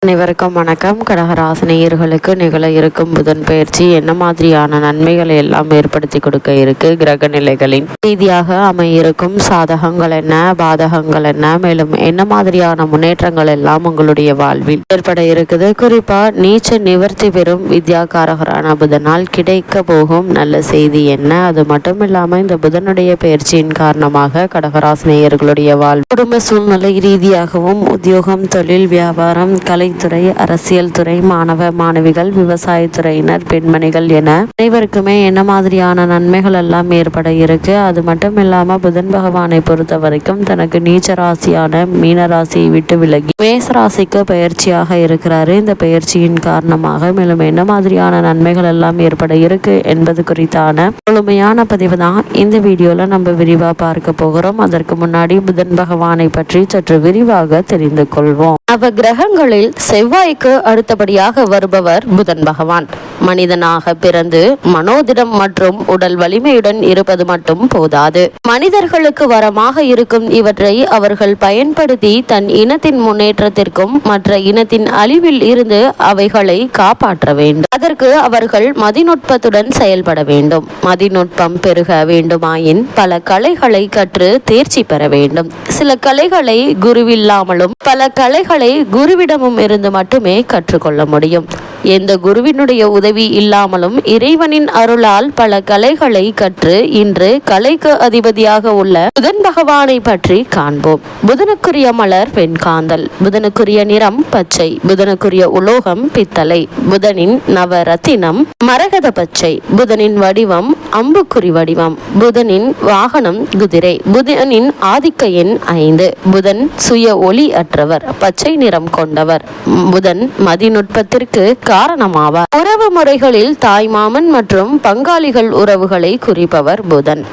அனைவருக்கும் வணக்கம். கடகராசினியர்களுக்கு நிகழ இருக்கும் புதன் பயிற்சி என்ன மாதிரியான நன்மைகளை எல்லாம் ஏற்படுத்தி கொடுக்க இருக்கு, கிரக நிலைகளின் ரீதியாக அமையிருக்கும் சாதகங்கள் என்ன, பாதகங்கள் என்ன, மேலும் என்ன மாதிரியான முன்னேற்றங்கள் எல்லாம் உங்களுடைய வாழ்வில் ஏற்பட இருக்குது. குறிப்பா நீச்ச நிவர்த்தி பெறும் வித்யாகாரகரான புதனால் கிடைக்க போகும் நல்ல செய்தி என்ன, அது மட்டும் இல்லாம இந்த புதனுடைய பயிற்சியின் காரணமாக கடகராசினியர்களுடைய வாழ்வு குடும்ப சூழ்நிலை ரீதியாகவும் உத்தியோகம், தொழில், வியாபாரம், கலை துறை, அரசியல் துறை, மாணவ மாணவிகள், விவசாயத்துறையினர், பெண்மணிகள் என அனைவருக்குமே என்ன மாதிரியான நன்மைகள் எல்லாம் ஏற்பட இருக்கு. அது மட்டும் இல்லாம புதன் பகவானை பொறுத்த வரைக்கும் தனக்கு நீச்ச ராசியான மீன ராசியை விட்டு விலகி மேச ராசிக்கு பயிற்சியாக இருக்கிறாரு. இந்த பயிற்சியின் காரணமாக மேலும் என்ன மாதிரியான நன்மைகள் எல்லாம் ஏற்பட இருக்கு என்பது குறித்தான முழுமையான பதிவு தான் இந்த வீடியோல நம்ம விரிவா பார்க்க போகிறோம். அதற்கு முன்னாடி புதன் பகவானை பற்றி சற்று விரிவாக தெரிந்து கொள்வோம். நவ கிரகங்களில் செவ்வாய்க்கு அடுத்தபடியாக வருபவர் புதன் பகவான். மனிதனாக பிறந்து மனோதிடம் மற்றும் உடல் வலிமையுடன் இருப்பது மட்டும் போதாது. மனிதர்களுக்கு வரமாக இருக்கும் இவற்றை அவர்கள் பயன்படுத்தி தன் இனத்தின் முன்னேற்றத்திற்கும் மற்ற இனத்தின் அழிவில் இருந்து அவைகளை காப்பாற்ற வேண்டும். அதற்கு அவர்கள் மதிநுட்பத்துடன் செயல்பட வேண்டும். மதிநுட்பம் பெருக வேண்டுமாயின் பல கலைகளை கற்று தேர்ச்சி பெற வேண்டும். சில கலைகளை குருவில்லாமலும் பல கலைகளை குருவிடமும் இருந்து மட்டுமே கற்றுக்கொள்ள முடியும். எந்த குருவினுடைய உதவி இல்லாமலும் இறைவனின் அருளால் பல கலைகளை கற்று இன்று கலைக்கு அதிபதியாக உள்ள புதன் பகவானை பற்றி காண்போம். புதனுக்குரிய மலர் வெண்காந்தல், புதனுக்குரிய நிறம் பச்சை, புதனுக்குரிய உலோகம் பித்தளை, புதனின் நவரத்தினம் மரகத பச்சை, புதனின் வடிவம் அம்புக்குறி வடிவம், புதனின் வாகனம் குதிரை, புதனின் ஆதிக்க எண் 5, புதன் சுய ஒளி அற்றவர், பச்சை நிறம் கொண்டவர், புதன் மதிநுட்பத்திற்கு காரணமாவார். உறவு முறைகளில் தாய்மாமன் மற்றும் பங்காளிகள் உறவுகளை குறிப்பவர் புதன்.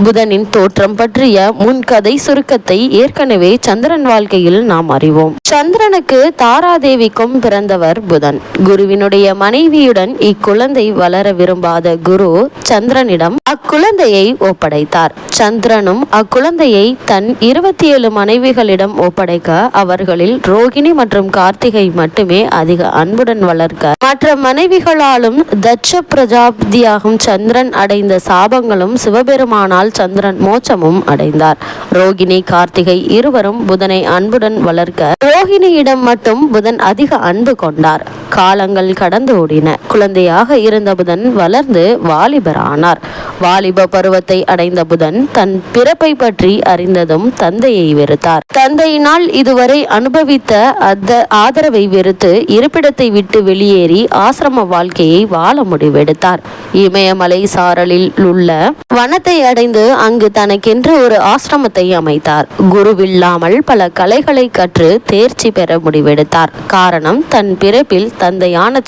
புதனின் தோற்றம் பற்றிய முன்கதை சுருக்கத்தை ஏற்கனவே சந்திரன் வாழ்க்கையில் நாம் அறிவோம். சந்திரனுக்கு தாராதேவிக்கும் பிறந்தவர் புதன். குருவினுடைய மனைவியுடன் இக்குழந்தை வளர விரும்பாத குரு சந்திரனிடம் அக்குழந்தையை ஒப்படைத்தார். சந்திரனும் அக்குழந்தையை தன் 27 மனைவிகளிடம் ஒப்படைக்க அவர்களில் ரோகிணி மற்றும் கார்த்திகை மட்டுமே அதிக அன்புடன் வளர்க்க மற்ற மனைவிகளாலும் தட்ச பிரஜாபதியாகும் சந்திரன் அடைந்த சாபங்களும் சிவபெருமானால் சந்திரன் மோட்சமும் அடைந்தார். ரோகிணி கார்த்திகை இருவரும் புதனை அன்புடன் வளர்க்க ரோகிணியிடம் மட்டும் புதன் அதிக அன்பு கொண்டார். காலங்கள் கடந்து ஓடின. குழந்தையாக இருந்த புதன் வளர்ந்து வாலிபரானார். வாலிப பருவத்தை அடைந்த புதன் தன் பிறப்பை பற்றி அறிந்ததும் தந்தையை வெறுத்தார். தந்தையினால் இதுவரை அனுபவித்த ஆதரவை வெறுத்து இருப்பிடத்தை விட்டு வெளியேறி ஆசிரம வாழ்க்கையை வாழ முடிவெடுத்தார். இமயமலை சாரலில் உள்ள வனத்தை அடைந்து அங்கு தனக்கென்று ஒரு ஆசிரமத்தை அமைத்தார். குருவில்லாமல் பல கலைகளை கற்று தேர்ச்சி பெற முடிவெடுத்தார். காரணம், தன் பிறப்பில் தந்தையான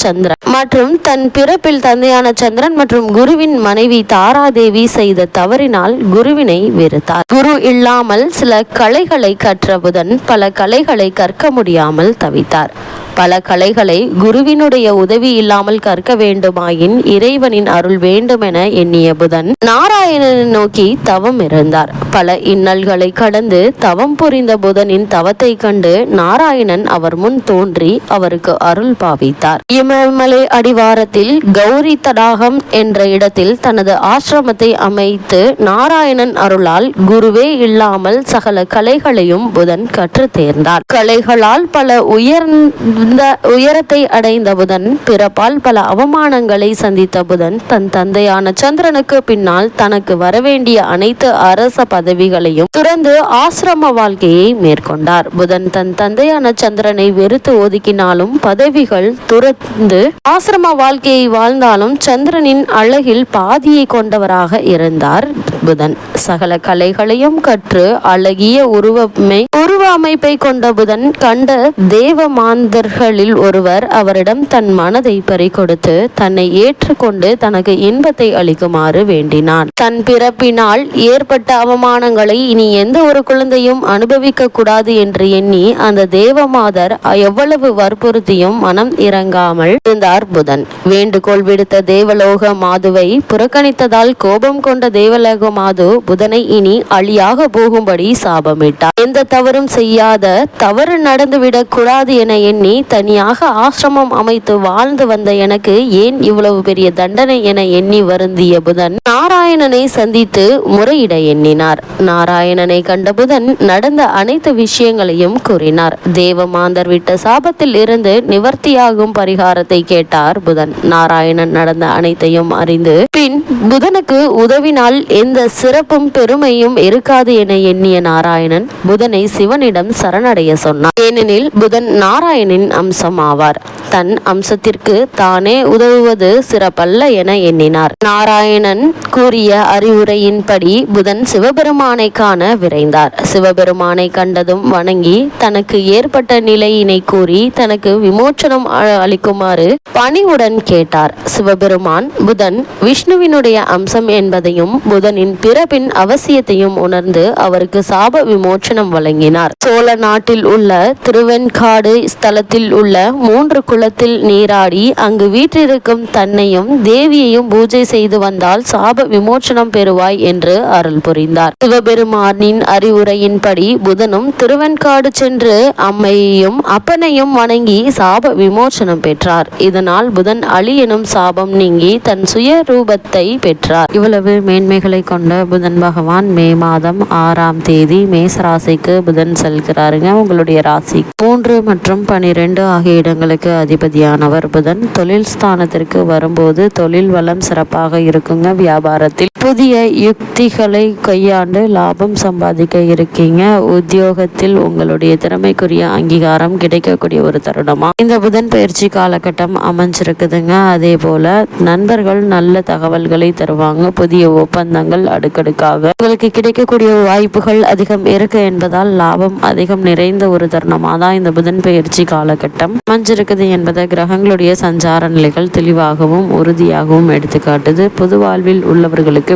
சந்திரன் மற்றும் குருவின் மனைவி தாராதேவி செய்த தவறினால் குருவினை வெறுத்தார். குரு இல்லாமல் சில கலைகளை கற்ற புதன் பல கலைகளை கற்க முடியாமல் தவித்தார். பல கலைகளை குருவினுடைய உதவி இல்லாமல் கற்க வேண்டுமாயின் இறைவனின் அருள் வேண்டுமென எண்ணிய புதன் நாராயணனை நோக்கி தவம் இருந்தார். பல இன்னல்களை கடந்து தவம் புரிந்த புதனின் தவத்தை கண்டு நாராயணன் அவர் முன் தோன்றி அவருக்கு அருள் பாவித்தார். இமயமலை அடிவாரத்தில் கௌரி தடாகம் என்ற இடத்தில் தனது ஆசிரமத்தை அமைத்து நாராயணன் அருளால் குருவே இல்லாமல் சகல கலைகளையும் புதன் கற்று தேர்ந்தார். கலைகளால் பல உயரத்தை அடைந்த புதன் பிறப்பால் பல அவமானங்களை சந்தித்த புதன் தன் தந்தையான சந்திரனுக்கு பின்னால் தனக்கு வரவேண்டிய அனைத்து அரச பதவிகளையும் துறந்து ஆசிரம வாழ்க்கையை மேற்கொண்டார். புதன் தன் தந்தையான சந்திரனை வெறுத்து ஒதுக்கினாலும் பதவிகள் துறந்து ஆசிரம வாழ்க்கையை வாழ்ந்தாலும் சந்திரனின் அழகில் பாதியை கொண்டவராக இருந்தார் புதன். சகல கலைகளையும் கற்று அழகிய உருவ அமைப்பை கொண்ட புதன் கண்ட தேவ மாந்தர்களில் ஒருவர் அவரிடம் தன் மனதை பறிகொடுத்து தன்னை ஏற்றுக்கொண்டு தனக்கு இன்பத்தை அளிக்குமாறு வேண்டினான். தன் பிறப்பினால் ஏற்பட்ட அவமானங்களை இனி எந்த ஒரு குழந்தையும் அனுபவிக்க கூடாது என்று எண்ணி அந்த தேவமாதர் எவ்வளவு வற்புறுத்தியும் மனம் இறங்காமல் இருந்தார் புதன். வேண்டுகோள் விடுத்த தேவலோக மாதுவை புறக்கணித்ததால் கோபம் கொண்ட தேவலோக மாது புதனை இனி அழியாக போகும்படி சாபமிட்டார். எந்த தவறும் செய்யாத தவறு நடந்துவிடக் கூடாது என எண்ணி தனியாக ஆசிரமம் அமைத்து வாழ்ந்து வந்த எனக்கு ஏன் இவ்வளவு பெரிய தண்டனை என எண்ணி வருந்திய புதன் நாராயணனை சந்தித்து முறையிட எண்ணினார். நாராயணனை கண்ட புதன் நடந்த அனைத்து விஷயங்களையும் கூறினார். தேவமாந்தர் விட்ட சாபத்தில் இருந்து நிவர்த்தியாகும் பரிகாரத்தை கேட்டார் புதன். நாராயணன் நடந்த அனைத்தையும் அறிந்து பின் புதனுக்கு உதவினால் எந்த சிறப்பும் பெருமையும் இருக்காது என எண்ணிய நாராயணன் புதனை சிவனிடம் சரணடைய சொன்னார். ஏனெனில் புதன் நாராயணின் அம்சம் ஆவார். தன் அம்சத்திற்கு தானே உதவுவது சிறப்பல்ல என எண்ணினார். நாராயணன் கூறிய அறிவுரையின்படி புதன் சிவபெருமானை காண விரைந்தார். சிவபெருமானை கண்டதும் வணங்கி தனக்கு ஏற்பட்ட நிலையினை கூறி தனக்கு விமோச்சனம் அளிக்குமாறு பணிவுடன் கேட்டார். சிவபெருமான் புதன் விஷ்ணுவினுடைய அம்சம் என்பதையும் புதனின் பிறப்பின் அவசியத்தையும் உணர்ந்து அவருக்கு சாப விமோச்சனம் வழங்கினார். சோழ நாட்டில் உள்ள திருவெண்காடு ஸ்தலத்தில் உள்ள 3 குளத்தில் நீராடி அங்கு வீற்றிருக்கும் தன்னையும் தேவியையும் பூஜை செய்து வந்தால் சாப விமோச்சனம் பெறுவாய் என்று அருள் புரிந்தார். சிவபெருமானின் அறிவுரையின்படி புதனும் திருவெண்காடு சென்று அம்மையையும் அப்பனையும் வணங்கி சாப விமோச்சனம் பெற்றார். இதனால் புதன் அழி எனும் சாபம் நீங்கி தன் சுய ரூபத்தை பெற்றார். இவ்வளவு மேன்மைகளை கொண்ட புதன் பகவான் மே மாதம் 6ஆம் தேதி மேச ராசிக்கு புதன் செல்கிறாருங்க. உங்களுடைய ராசி 3 மற்றும் 12 ஆகிய இடங்களுக்கு அதிபதியானவர் புதன். தொழில் ஸ்தானத்திற்கு வரும்போது தொழில் வளம் சிறப்பாக இருக்குங்க. வியாபாரத்தில் புதிய யுக்திகளை கையாண்டு லாபம் சம்பாதிக்க இருக்கீங்க. உத்தியோகத்தில் உங்களுடைய திறமைக்குரிய அங்கீகாரம் கிடைக்கக்கூடிய ஒரு தருணமா இந்த புதன் பயிற்சி காலகட்டம் அமைஞ்சிருக்குதுங்க. அதே போல நண்பர்கள் நல்ல தகவல்களை தருவாங்க. புதிய ஒப்பந்தங்கள் அடுக்கடுக்காக உங்களுக்கு கிடைக்கக்கூடிய வாய்ப்புகள் அதிகம் இருக்கு என்பதால் லாபம் அதிகம் நிறைந்த ஒரு தருணமா தான் இந்த புதன் பயிற்சி காலகட்டம் அமைஞ்சிருக்குது என்பதை கிரகங்களுடைய சஞ்சார நிலைகள் தெளிவாகவும் உறுதியாகவும் எடுத்துக்காட்டுது. பொது வாழ்வில் உள்ளவர்களுக்கு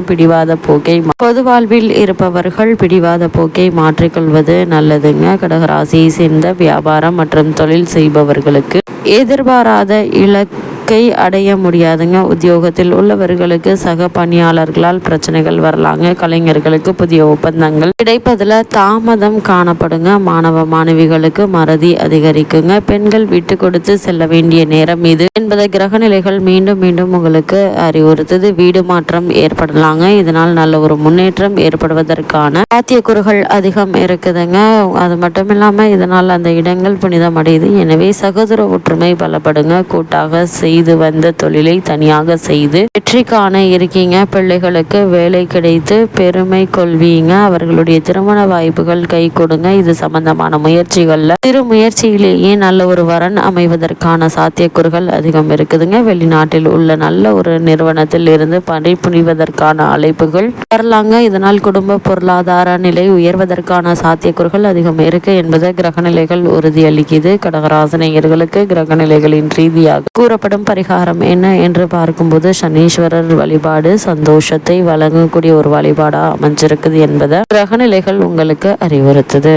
பொது வாழ்வில் இருப்பவர்கள் பிடிவாத போக்கை மாற்றிக்கொள்வது நல்லதுங்க. கடகராசியை சேர்ந்த வியாபாரம் மற்றும் தொழில் செய்பவர்களுக்கு எதிர்பாராத இலக்கை அடைய முடியாதுங்க. உத்தியோகத்தில் உள்ளவர்களுக்கு சக பணியாளர்களால் பிரச்சனைகள் வரலாங்க. கலைஞர்களுக்கு புதிய ஒப்பந்தங்கள் கிடைப்பதில் தாமதம் காணப்படுங்க. மாணவ மாணவிகளுக்கு மறதி அதிகரிக்குங்க. பெண்கள் விட்டு கொடுத்து செல்ல வேண்டிய நேரம் இது என்பதை கிரக நிலைகள் மீண்டும் மீண்டும் உங்களுக்கு அறிவுறுத்துது. வீடு மாற்றம் ஏற்படலாங்க. இதனால் நல்ல ஒரு முன்னேற்றம் ஏற்படுவதற்கான சாத்தியக்கூறுகள் அதிகம் இருக்குதுங்க. அது மட்டும் இல்லாம இதனால் அந்த இடங்கள் புனிதம் அடையுது. எனவே சகோதர ஒற்றுமை பலப்படுங்க. கூட்டாக செய்து வந்த தொழிலை தனியாக செய்து வெற்றி காண இருக்கீங்க. பிள்ளைகளுக்கு வேலை கிடைத்து பெருமை கொள்வீங்க. அவர்களுடைய திருமண வாய்ப்புகள் கை கொடுங்க. இது சம்பந்தமான முயற்சிகள்ல சிறு முயற்சியிலேயே நல்ல ஒரு வரன் அமைவதற்கான சாத்தியக்கூறுகள் அதிகம் இருக்குதுங்க. வெளிநாட்டில் உள்ள நல்ல ஒரு நிறுவனத்தில் இருந்து பணிபுரிவதற்கான அழைப்புகள் வரலாங்க. இதனால் குடும்ப பொருளாதார நிலை உயர்வதற்கான சாத்தியக்கூறுகள் அதிகம் இருக்கு என்பதை கிரகநிலைகள் உறுதியளிக்குது. கடகராசினியர்களுக்கு கிரகநிலைகளின் ரீதியாக கூறப்படும் பரிகாரம் என்ன என்று பார்க்கும்போது சனீஸ்வரர் வழிபாடு சந்தோஷத்தை வழங்கக்கூடிய ஒரு வழிபாடா அமைஞ்சிருக்குது என்பதை கிரகநிலைகள் உங்களுக்கு அறிவுறுத்துது.